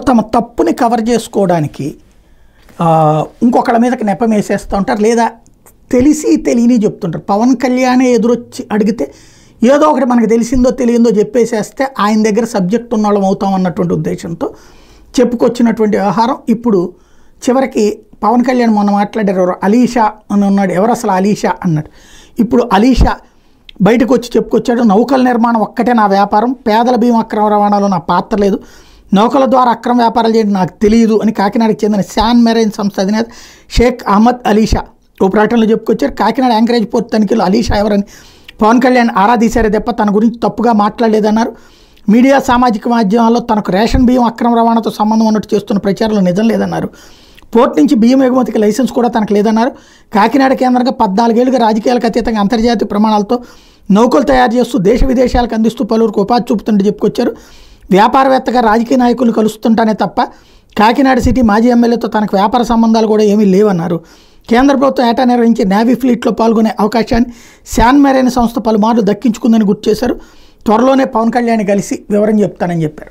తమ తప్పుని కవర్ చేసుకోవడానికి ఇంకొకళ్ళ మీదకి నెపం వేసేస్తూ ఉంటారు, లేదా తెలిసి తెలియని చెప్తుంటారు. పవన్ కళ్యాణే ఎదురొచ్చి అడిగితే ఏదో ఒకటి మనకు తెలిసిందో తెలియందో చెప్పేసేస్తే ఆయన దగ్గర సబ్జెక్ట్ ఉన్నవాళ్ళం అవుతాం అన్నటువంటి ఉద్దేశంతో చెప్పుకొచ్చినటువంటి వ్యవహారం ఇప్పుడు చివరికి పవన్ కళ్యాణ్ మొన్న మాట్లాడారు, అలీషా అని ఉన్నాడు, ఎవరు అసలు అలీషా అన్నాడు. ఇప్పుడు అలీషా బయటకు వచ్చి చెప్పుకొచ్చాడు, నౌకల నిర్మాణం ఒక్కటే నా వ్యాపారం, పేదల భీమా అక్రమ రవాణాలో నా పాత్ర లేదు, నౌకల ద్వారా అక్రమ వ్యాపారాలు చేయడం నాకు తెలియదు అని కాకినాడకు చెందిన శాన్ మెరైన్ సంస్థ అధినేత షేక్ అహ్మద్ అలీషా ఓ ప్రకటనలో చెప్పుకొచ్చారు. కాకినాడ యాంకరేజ్ పోర్ట్ తనిఖీలో అలీషా ఎవరని పవన్ కళ్యాణ్ ఆరా తీశారే తప్ప తన గురించి తప్పుగా మాట్లాడలేదన్నారు. మీడియా సామాజిక మాధ్యమాల్లో తనకు రేషన్ బియ్యం అక్రమ రవాణాతో సంబంధం ఉన్నట్టు చేస్తున్న ప్రచారంలో నిజం లేదన్నారు. పోర్ట్ నుంచి బియ్యం ఎగుమతికి లైసెన్స్ కూడా తనకు లేదన్నారు. కాకినాడ కేంద్రంగా 14 ఏళ్లుగా రాజకీయాలకు అతీతంగా అంతర్జాతీయ ప్రమాణాలతో నౌకలు తయారు చేస్తూ దేశ విదేశాలకు అందిస్తూ పలువురికి ఉపాధి చూపుతుంటే చెప్పుకొచ్చారు. వ్యాపారవేత్తగా రాజకీయ నాయకులు కలుస్తుంటానే తప్ప కాకినాడ సిటీ మాజీ ఎమ్మెల్యేతో తనకు వ్యాపార సంబంధాలు కూడా ఏమీ లేవన్నారు. కేంద్ర ప్రభుత్వం ఏటా నిర్వహించే నేవీ ఫ్లీట్లో పాల్గొనే అవకాశాన్ని శాన్ మెరైన్ సంస్థ పలుమార్లు దక్కించుకుందని గుర్తు చేశారు. త్వరలోనే పవన్ కళ్యాణ్ కలిసి వివరం చెప్తానని చెప్పారు.